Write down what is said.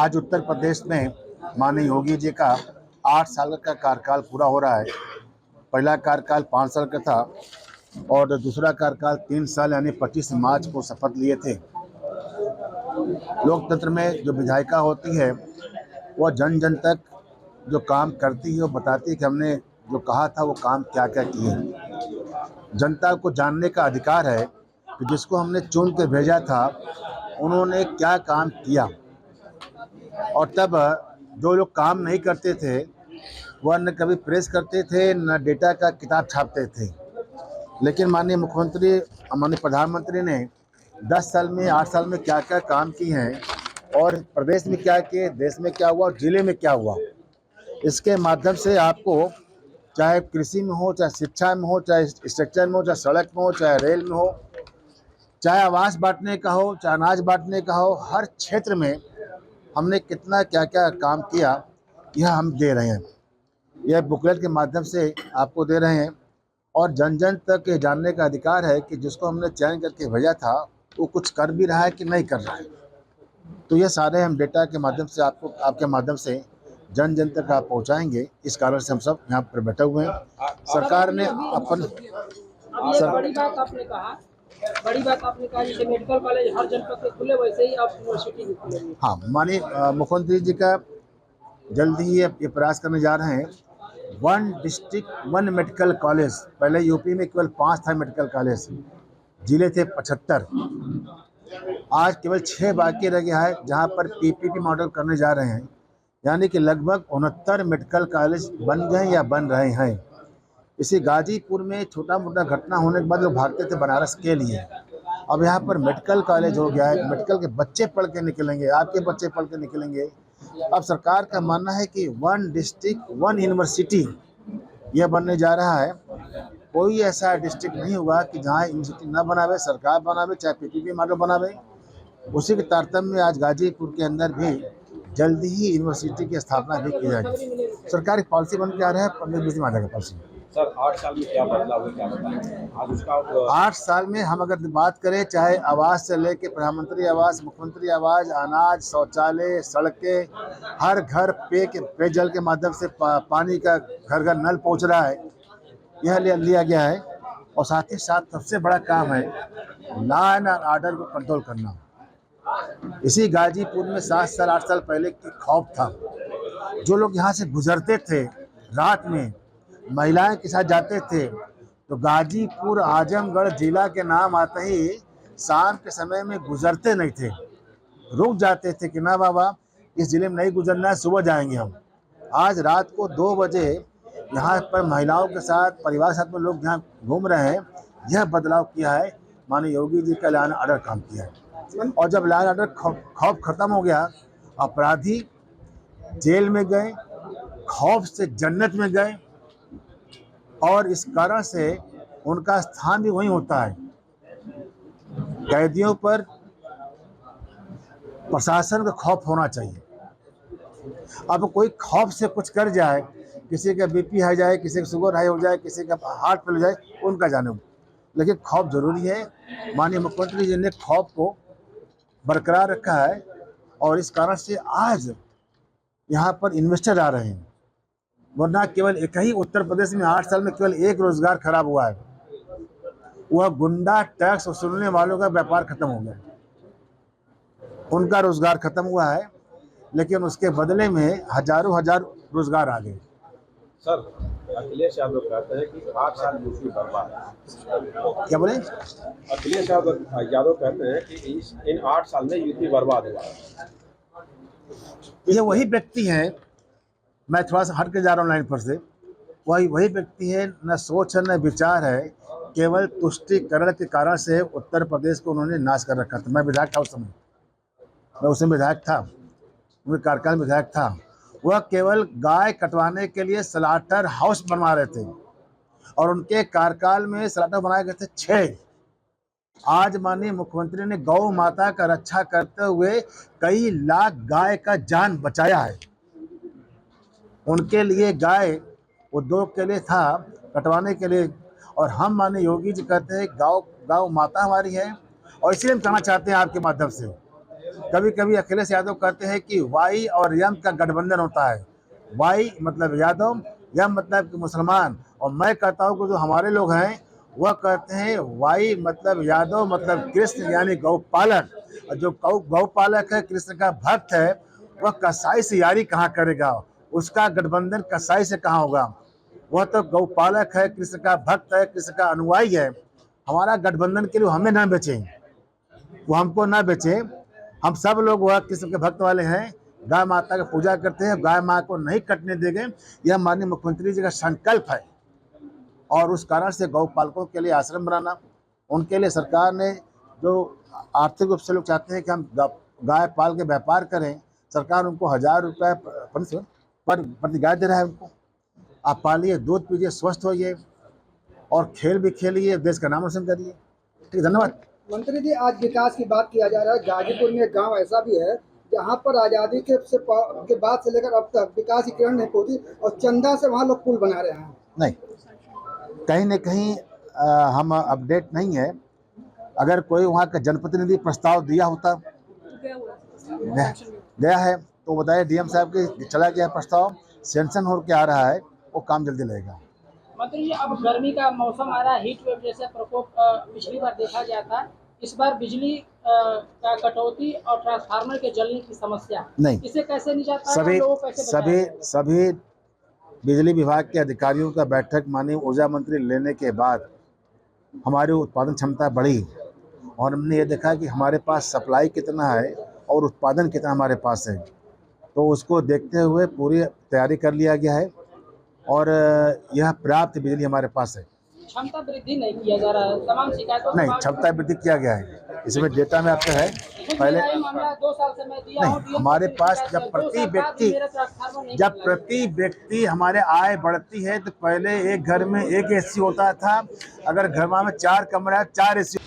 आज उत्तर प्रदेश में माननीय योगी जी का 8 साल का कार्यकाल पूरा हो रहा है। पहला कार्यकाल 5 साल का था और दूसरा कार्यकाल 3 साल यानी 25 मार्च को शपथ लिए थे। लोकतंत्र में जो विधायिका होती है वह जन जन तक जो काम करती है वो बताती है कि हमने जो कहा था वो काम क्या क्या किए। जनता को जानने का अधिकार है कि जिसको हमने चुन के भेजा था उन्होंने क्या काम किया। और तब जो लोग काम नहीं करते थे वह न कभी प्रेस करते थे न डेटा का किताब छापते थे। लेकिन माननीय मुख्यमंत्री माननीय प्रधानमंत्री ने 10 साल में 8 साल में क्या क्या काम किए हैं और प्रदेश में क्या किए, देश में क्या हुआ और जिले में क्या हुआ, इसके माध्यम से आपको चाहे कृषि में हो, चाहे शिक्षा में हो, चाहे स्ट्रक्चर में हो, चाहे सड़क में हो, चाहे रेल में हो, चाहे आवास बांटने का हो, चाहे अनाज बांटने का हो, हर क्षेत्र में हमने कितना क्या क्या काम किया यह हम दे रहे हैं। यह बुकलेट के माध्यम से आपको दे रहे हैं और जन जन तक ये जानने का अधिकार है कि जिसको हमने चयन करके भेजा था वो कुछ कर भी रहा है कि नहीं कर रहा है। तो ये सारे हम डेटा के माध्यम से आपको आपके माध्यम से जन जन तक आप पहुँचाएँगे। इस कारण से हम सब यहाँ पर बैठे हुए हैं। सरकार ने अपन बड़ी बात आपने कहा जैसे मेडिकल कॉलेज हर जनपद के खुले वैसे ही आप यूनिवर्सिटी भी खुलेंगे। हाँ, माननीय मुख्यमंत्री जी का जल्द ही ये प्रयास करने जा रहे हैं 1 डिस्ट्रिक्ट 1 मेडिकल कॉलेज। पहले यूपी में केवल 5 था मेडिकल कॉलेज, जिले थे 75, आज केवल 6 बाकी रह गया है जहां पर पीपीपी मॉडल करने जा रहे हैं। यानी कि लगभग 69 मेडिकल कॉलेज बन गए या बन रहे हैं। इसी गाजीपुर में छोटा मोटा घटना होने के बाद लोग भागते थे बनारस के लिए, अब यहाँ पर मेडिकल कॉलेज हो गया है। मेडिकल के बच्चे पढ़ के निकलेंगे, आपके बच्चे पढ़ के निकलेंगे। अब सरकार का मानना है कि 1 डिस्ट्रिक्ट 1 यूनिवर्सिटी यह बनने जा रहा है। कोई ऐसा डिस्ट्रिक्ट नहीं होगा कि जहाँ यूनिवर्सिटी न बनावे, सरकार बनावे, चाहे पीपीपी मॉडल बनावे। उसी के तारतम्य में आज गाजीपुर के अंदर भी जल्दी ही यूनिवर्सिटी की स्थापना भी की जाएगी। सरकार की पॉलिसी बन के आ रहा है 15-20 दिन आ जाएगा पॉलिसी। सर 8 साल में क्या बदलाव है, क्या बताएं आज उसका? 8 साल में हम अगर बात करें, चाहे आवास से लेके प्रधानमंत्री आवास, मुख्यमंत्री आवास, अनाज, शौचालय, सड़कें, हर घर पेयजल के माध्यम से पानी का घर घर नल पहुंच रहा है, यह लिया गया है। और साथ ही साथ सबसे बड़ा काम है लॉ एंड ऑर्डर को कंट्रोल करना। इसी गाजीपुर में 7 साल 8 साल पहले की खौफ था। जो लोग यहाँ से गुजरते थे रात में, महिलाएं के साथ जाते थे, तो गाजीपुर आजमगढ़ जिला के नाम आते ही शाम के समय में गुजरते नहीं थे, रुक जाते थे कि ना बाबा इस जिले में नहीं गुजरना है, सुबह जाएंगे हम। आज रात को 2 बजे यहाँ पर महिलाओं के साथ, परिवार के साथ में लोग यहाँ घूम रहे हैं। यह बदलाव किया है माननीय योगी जी का लॉ एंड ऑर्डर काम किया है। और जब लॉ एंड ऑर्डर खौफ खत्म हो गया, अपराधी जेल में गए, खौफ से जन्नत में गए और इस कारण से उनका स्थान भी वहीं होता है। कैदियों पर प्रशासन का खौफ होना चाहिए। अब कोई खौफ से कुछ कर जाए, किसी का बीपी हाई जाए, किसी का शुगर हाई हो जाए, किसी का हार्ट फेल हो जाए, उनका जाने, लेकिन खौफ जरूरी है। माननीय मुख्यमंत्री जी ने खौफ को बरकरार रखा है और इस कारण से आज यहाँ पर इन्वेस्टर आ रहे हैं। वरना केवल एक ही उत्तर प्रदेश में 8 साल में केवल एक रोजगार खराब हुआ है, वह गुंडा टैक्स वसूलने वालों का व्यापार खत्म हो गया। उनका रोजगार खत्म हुआ है, लेकिन उसके बदले में हजारों हजार रोजगार आ गए। सर अखिलेश यादव कहते हैं कि 8 साल यूपी बर्बाद है। क्या बोले? अखिलेश यादव कहते हैं कि इन 8 साल में यूपी बर्बाद हुआ है। ये वही व्यक्ति हैं, मैं थोड़ा सा हट के जा रहा हूँ लाइन पर से, वही व्यक्ति है, न सोच है न विचार है, केवल तुष्टिकरण के कारण से उत्तर प्रदेश को उन्होंने नाश कर रखा था। मैं विधायक था उस समय, मैं उस समय विधायक था, उनके कार्यकाल में विधायक था। वह केवल गाय कटवाने के लिए स्लॉटर हाउस बनवा रहे थे और उनके कार्यकाल में स्लॉटर बनाए गए थे 6। आज माननीय मुख्यमंत्री ने गौ माता का रक्षा करते हुए कई लाख गाय का जान बचाया है। उनके लिए गाय उद्योग के लिए था, कटवाने के लिए। और हम माननीय योगी जी कहते हैं गौ माता हमारी है और इसलिए हम कहना चाहते हैं आपके माध्यम से कभी कभी अखिलेश यादव कहते हैं कि वाई और यम का गठबंधन होता है। वाई मतलब यादव, यम मतलब कि मुसलमान। और मैं कहता हूँ कि जो हमारे लोग हैं वह कहते हैं वाई मतलब यादव मतलब कृष्ण यानी गौपालक। और जो गौपालक है, कृष्ण का भक्त है, वह कसाई से यारी कहाँ करेगा, उसका गठबंधन कसाई से कहाँ होगा। वह तो गौपालक है, कृष्ण का भक्त है, कृष्ण का अनुयायी है। हमारा गठबंधन के लिए हमें ना बेचें, वो हमको ना बेचे। हम सब लोग वह कृष्ण के भक्त वाले हैं, गाय माता की पूजा करते हैं, गाय माँ को नहीं कटने देंगे, यह माननीय मुख्यमंत्री जी का संकल्प है। और उस कारण से गौपालकों के लिए आश्रम बनाना, उनके लिए सरकार ने जो आर्थिक रूप से लोग चाहते हैं कि हम गाय पाल के व्यापार करें, सरकार उनको 1000 रुपये प्रति गाय दे रहा है उनको। आप पालिए, दूध पीजिए, स्वस्थ होइए और खेल भी खेलिए, देश का नाम रोशन करिए। ठीक, धन्यवाद। मंत्री जी, आज विकास की बात किया जा रहा है। गाजीपुर में एक गांव ऐसा भी है जहां पर आज़ादी के बाद से लेकर अब तक विकास की किरण नहीं पहुंची और चंदा से वहां लोग पुल बना रहे हैं। नहीं, कहीं न कहीं हम अपडेट नहीं है। अगर कोई वहाँ का जनप्रतिनिधि प्रस्ताव दिया होता, गया है तो बताइए, डीएम साहब के चला गया प्रस्ताव, सैंक्शन हो के आ रहा है, वो काम जल्दी लगेगा। मंत्री जी, अब गर्मी का मौसम आ रहा है, हीट वेव जैसे प्रकोप पिछली बार देखा गया था। इस बार बिजली का कटौती और ट्रांसफार्मर के जलने की समस्या, नहीं, इसे कैसे निजात पाएगा, लोगों को कैसे बचाया जाएगा? सभी बिजली विभाग के अधिकारियों का बैठक माननीय ऊर्जा मंत्री लेने के बाद हमारी उत्पादन क्षमता बढ़ी और हमने ये देखा कि हमारे पास सप्लाई कितना है और उत्पादन कितना हमारे पास है। तो उसको देखते हुए पूरी तैयारी कर लिया गया है और यह पर्याप्त बिजली हमारे पास है। क्षमता वृद्धि नहीं किया जा रहा है, तमाम शिकायतों नहीं, क्षमता वृद्धि किया गया है, इसमें डेटा में आपका है। पहले मामला 2 साल से मैं दिया हूं, नहीं, हमारे पास जब प्रति व्यक्ति हमारे आय बढ़ती है तो पहले एक घर में एक एसी होता था। अगर घर में 4 कमरा 4 एसी